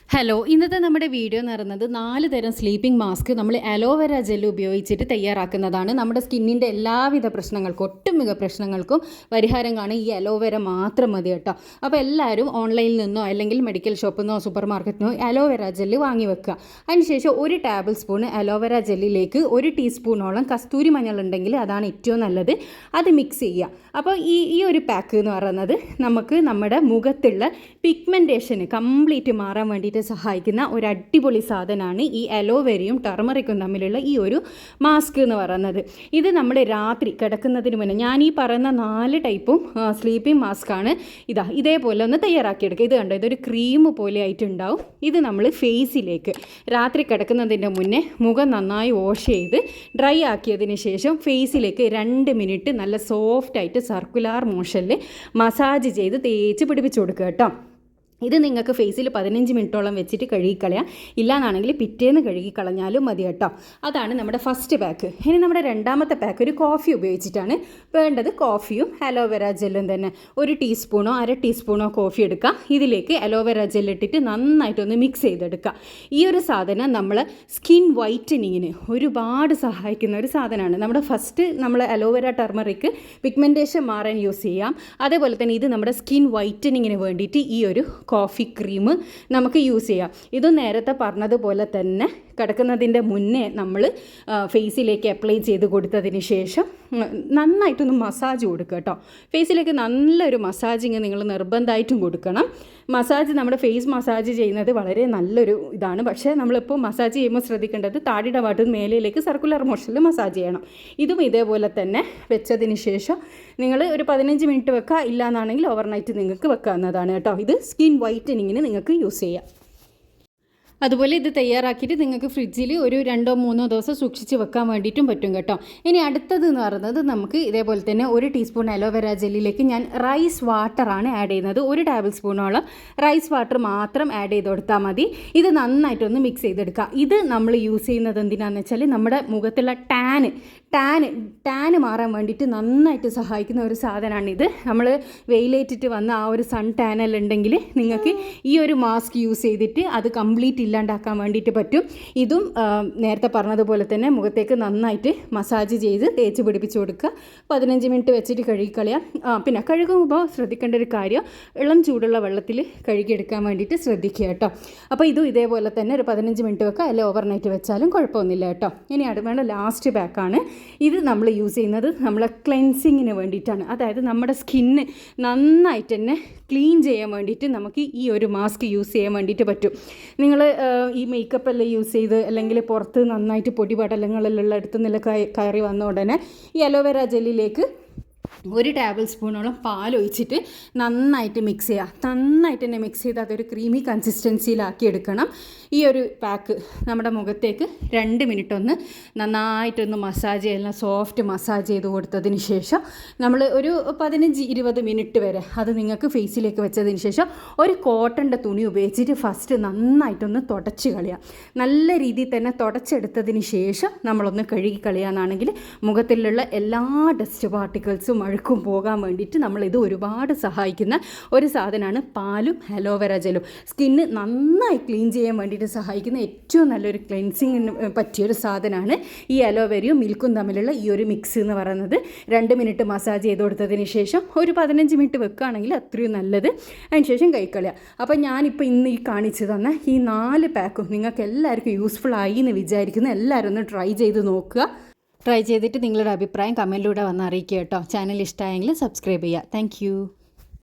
Hello, ഇന്നത്തെ നമ്മുടെ video എന്ന് പറയുന്നത് 4 തരം സ്ലീപ്പിംഗ് മാസ്ക് നമ്മൾ അലോവേര ജെൽ ഉപയോഗിച്ചിട്ട് തയ്യാറാക്കുന്നതാണ്. നമ്മുടെ സ്കിന്നിൻ്റെ എല്ലാവിധ പ്രശ്നങ്ങൾക്കും ഒട്ടുമിക്ക പ്രശ്നങ്ങൾക്കും പരിഹാരം കാണാൻ ഈ അലോവേര മാത്രം മതി കേട്ടോ. അപ്പോൾ എല്ലാവരും ഓൺലൈനിൽ നിന്നോ അല്ലെങ്കിൽ മെഡിക്കൽ ഷോപ്പിൽ നിന്നോ സൂപ്പർ മാർക്കറ്റിൽ നിന്നോ അലോവേര ജെല്ല് വാങ്ങി വെക്കുക. അതിനുശേഷം 1 ടേബിൾ സ്പൂൺ അലോവേര ജെല്ലിലേക്ക് 1 ടീസ്പൂണോളം കസ്തൂരി മഞ്ഞൾ ഉണ്ടെങ്കിൽ അതാണ് ഏറ്റവും നല്ലത്. അത് മിക്സ് ചെയ്യുക. അപ്പോൾ ഈ ഒരു പാക്ക് എന്ന് പറയുന്നത് നമുക്ക് നമ്മുടെ മുഖത്തുള്ള പിഗ്മെൻറ്റേഷന് കംപ്ലീറ്റ് മാറാൻ വേണ്ടിയിട്ട് സഹായിക്കുന്ന ഒരു അടിപൊളി സാധനമാണ് ഈ അലോവേരയും ടർമറിക്കും തമ്മിലുള്ള ഈ ഒരു മാസ്ക് എന്ന് പറയുന്നത്. ഇത് നമ്മൾ രാത്രി കിടക്കുന്നതിന് മുന്നേ ഞാൻ ഈ പറയുന്ന 4 ടൈപ്പും സ്ലീപ്പിംഗ് മാസ്കാണ്. ഇതേപോലെ ഒന്ന് തയ്യാറാക്കിയെടുക്കുക. ഇത് കണ്ടോ, ഇതൊരു ക്രീം പോലെ ആയിട്ടുണ്ടാവും. ഇത് നമ്മൾ ഫേസിലേക്ക് രാത്രി കിടക്കുന്നതിൻ്റെ മുന്നേ മുഖം നന്നായി വാഷ് ചെയ്ത് ഡ്രൈ ആക്കിയതിന് ശേഷം ഫേസിലേക്ക് 2 മിനിറ്റ് നല്ല സോഫ്റ്റായിട്ട് സർക്കുലാർ മോഷനിൽ മസാജ് ചെയ്ത് തേച്ച് പിടിപ്പിച്ച് കൊടുക്കുക കേട്ടോ. ഇത് നിങ്ങൾക്ക് ഫേസിൽ 15 മിനിറ്റോളം വെച്ചിട്ട് കഴുകിക്കളയാം. ഇല്ലാന്നാണെങ്കിൽ പിറ്റേന്ന് കഴുകിക്കളഞ്ഞാലും മതി കേട്ടോ. അതാണ് നമ്മുടെ ഫസ്റ്റ് പാക്ക്. ഇനി നമ്മുടെ രണ്ടാമത്തെ പാക്ക് ഒരു കോഫി ഉപയോഗിച്ചിട്ടാണ് വേണ്ടത്. കോഫിയും അലോവേര ജെല്ലും തന്നെ 1 ടീസ്പൂണോ 1/2 ടീസ്പൂണോ കോഫി എടുക്കുക. ഇതിലേക്ക് അലോവേര ജെല്ലിട്ടിട്ട് നന്നായിട്ടൊന്ന് മിക്സ് ചെയ്തെടുക്കുക. ഈ ഒരു സാധനം നമ്മൾ സ്കിൻ വൈറ്റനിങ്ങിന് ഒരുപാട് സഹായിക്കുന്ന ഒരു സാധനമാണ്. നമ്മുടെ ഫസ്റ്റ് നമ്മൾ അലോവേര ടർമറിക്ക് പിഗ്മെൻറ്റേഷൻ മാറാൻ യൂസ് ചെയ്യാം. അതേപോലെ തന്നെ ഇത് നമ്മുടെ സ്കിൻ വൈറ്റനിങ്ങിന് വേണ്ടിയിട്ട് ഈ ഒരു കോഫി ക്രീം നമുക്ക് യൂസ് ചെയ്യാം. ഇത് നേരത്തെ പറഞ്ഞതുപോലെ തന്നെ കിടക്കുന്നതിൻ്റെ മുന്നേ നമ്മൾ ഫേസിലേക്ക് അപ്ലൈ ചെയ്ത് കൊടുത്തതിന് ശേഷം നന്നായിട്ടൊന്ന് മസാജ് കൊടുക്കുക കേട്ടോ. ഫേസിലേക്ക് നല്ലൊരു മസാജിങ് നിങ്ങൾ നിർബന്ധമായിട്ടും കൊടുക്കണം. മസാജ് നമ്മുടെ ഫേസ് മസാജ് ചെയ്യുന്നത് വളരെ നല്ലൊരു ഇതാണ്. പക്ഷേ നമ്മളിപ്പോൾ മസാജ് ചെയ്യുമ്പോൾ ശ്രദ്ധിക്കേണ്ടത് താടിയുടെ ഭാഗത്ത് മേലയിലേക്ക് സർക്കുലർ മോഷനിൽ മസാജ് ചെയ്യണം. ഇതും ഇതേപോലെ തന്നെ വെച്ചതിന് ശേഷം നിങ്ങൾ ഒരു 15 മിനിറ്റ് വെക്കുക. ഇല്ലയെന്നാണെങ്കിൽ ഓവർനൈറ്റ് നിങ്ങൾക്ക് വെക്കാവുന്നതാണ് കേട്ടോ. ഇത് സ്കിൻ വൈറ്റനിങ്ങിന് നിങ്ങൾക്ക് യൂസ് ചെയ്യാം. അതുപോലെ ഇത് തയ്യാറാക്കിയിട്ട് നിങ്ങൾക്ക് ഫ്രിഡ്ജിൽ ഒരു 2-3 ദിവസം സൂക്ഷിച്ച് വെക്കാൻ വേണ്ടിയിട്ടും പറ്റും കേട്ടോ. ഇനി അടുത്തത് എന്ന് പറയുന്നത് നമുക്ക് ഇതേപോലെ തന്നെ 1 ടീസ്പൂൺ അലോവേര ജെല്ലിലേക്ക് ഞാൻ റൈസ് വാട്ടറാണ് ആഡ് ചെയ്യുന്നത്. 1 ടേബിൾ സ്പൂണോളം റൈസ് വാട്ടർ മാത്രം ആഡ് ചെയ്ത് കൊടുത്താൽ മതി. ഇത് നന്നായിട്ടൊന്ന് മിക്സ് ചെയ്തെടുക്കുക. ഇത് നമ്മൾ യൂസ് ചെയ്യുന്നത് എന്തിനാണെന്ന് വെച്ചാൽ നമ്മുടെ മുഖത്തുള്ള ടാന് മാറാൻ വേണ്ടിയിട്ട് നന്നായിട്ട് സഹായിക്കുന്ന ഒരു സാധനമാണ് ഇത്. നമ്മൾ വെയിലേറ്റിട്ട് വന്ന ആ ഒരു സൺ ടാനെല്ലാം ഉണ്ടെങ്കിൽ നിങ്ങൾക്ക് ഈ ഒരു മാസ്ക് യൂസ് ചെയ്തിട്ട് അത് കംപ്ലീറ്റ് ഇല്ലാണ്ടാക്കാൻ വേണ്ടിയിട്ട് പറ്റും. ഇതും നേരത്തെ പറഞ്ഞതുപോലെ തന്നെ മുഖത്തേക്ക് നന്നായിട്ട് മസാജ് ചെയ്ത് തേച്ച് പിടിപ്പിച്ച് കൊടുക്കുക. 15 മിനിറ്റ് വെച്ചിട്ട് കഴുകിക്കളയാം. പിന്നെ കഴുകുമ്പോൾ ശ്രദ്ധിക്കേണ്ട ഒരു കാര്യം, ഇളം ചൂടുള്ള വെള്ളത്തിൽ കഴുകിയെടുക്കാൻ വേണ്ടിയിട്ട് ശ്രദ്ധിക്കുക കേട്ടോ. അപ്പോൾ ഇതും ഇതേപോലെ തന്നെ ഒരു 15 മിനിറ്റ് വെക്കുക, അല്ലെങ്കിൽ ഓവർനൈറ്റ് വെച്ചാലും കുഴപ്പമൊന്നുമില്ല കേട്ടോ. ഇനി അടുത്ത ലാസ്റ്റ് പാക്കാണ്. ഇത് നമ്മൾ യൂസ് ചെയ്യുന്നത് നമ്മളെ ക്ലെൻസിങ്ങിന് വേണ്ടിയിട്ടാണ്. അതായത് നമ്മുടെ സ്കിന്ന് നന്നായിട്ട് തന്നെ ക്ലീൻ ചെയ്യാൻ വേണ്ടിയിട്ട് നമുക്ക് ഈ ഒരു മാസ്ക് യൂസ് ചെയ്യാൻ വേണ്ടിയിട്ട് പറ്റും. നിങ്ങൾ ഈ മേക്കപ്പ് എല്ലാം യൂസ് ചെയ്ത് അല്ലെങ്കിൽ പുറത്ത് നന്നായിട്ട് പൊടിപടലങ്ങളെല്ലാം എടുത്ത് നില കയറി വന്ന ഉടനെ ഈ അലോവേര ജെല്ലിലേക്ക് 1 ടേബിൾ സ്പൂണോളം പാലൊഴിച്ചിട്ട് നന്നായിട്ട് മിക്സ് ചെയ്യുക. നന്നായിട്ട് തന്നെ മിക്സ് ചെയ്ത് അതൊരു ക്രീമി കൺസിസ്റ്റൻസിയിലാക്കി എടുക്കണം. ഈ ഒരു പാക്ക് നമ്മുടെ മുഖത്തേക്ക് 2 മിനിറ്റ് ഒന്ന് നന്നായിട്ടൊന്ന് മസാജ് ചെയ്യണം. സോഫ്റ്റ് മസാജ് ചെയ്ത് കൊടുത്തതിന് ശേഷം നമ്മൾ ഒരു 15-20 മിനിറ്റ് വരെ അത് നിങ്ങൾക്ക് ഫേസിലേക്ക് വെച്ചതിന് ശേഷം ഒരു കോട്ടൻ്റെ തുണി ഉപയോഗിച്ചിട്ട് ഫസ്റ്റ് നന്നായിട്ടൊന്ന് തുടച്ച് കളയാം. നല്ല രീതിയിൽ തന്നെ തുടച്ചെടുത്തതിന് ശേഷം നമ്മളൊന്ന് കഴുകി കളയാന്നാണെങ്കിൽ മുഖത്തിലുള്ള എല്ലാ ഡസ്റ്റ് പാർട്ടിക്കിൾസും അഴുക്കും പോകാൻ വേണ്ടിയിട്ട് നമ്മളിത് ഒരുപാട് സഹായിക്കുന്ന ഒരു സാധനമാണ് പാലും അലോവേര ജെല്ലും. സ്കിന്ന് നന്നായി ക്ലീൻ ചെയ്യാൻ വേണ്ടിയിട്ട് സഹായിക്കുന്ന ഏറ്റവും നല്ലൊരു ക്ലെൻസിങ്ങിന് പറ്റിയൊരു സാധനമാണ് ഈ അലോവേരയും മിൽക്കും തമ്മിലുള്ള ഈ ഒരു മിക്സ് എന്ന് പറയുന്നത്. 2 മിനിറ്റ് മസാജ് ചെയ്ത് കൊടുത്തതിന് ശേഷം ഒരു 15 മിനിറ്റ് വെക്കുകയാണെങ്കിൽ അത്രയും നല്ലത്. അതിന് ശേഷം കഴിക്കളയുക. അപ്പോൾ ഞാനിപ്പോൾ ഇന്ന് ഈ കാണിച്ചു തന്ന ഈ 4 പാക്കും നിങ്ങൾക്ക് എല്ലാവർക്കും യൂസ്ഫുൾ ആയി എന്ന് വിചാരിക്കുന്നു. എല്ലാവരും ഒന്ന് ട്രൈ ചെയ്ത് നോക്കുക. ട്രൈ ചെയ്തിട്ട് നിങ്ങളുടെ അഭിപ്രായം കമൻറ്റിലൂടെ വന്ന് അറിയിക്കുക കേട്ടോ. ചാനൽ ഇഷ്ടമായെങ്കിൽ സബ്സ്ക്രൈബ് ചെയ്യുക. താങ്ക്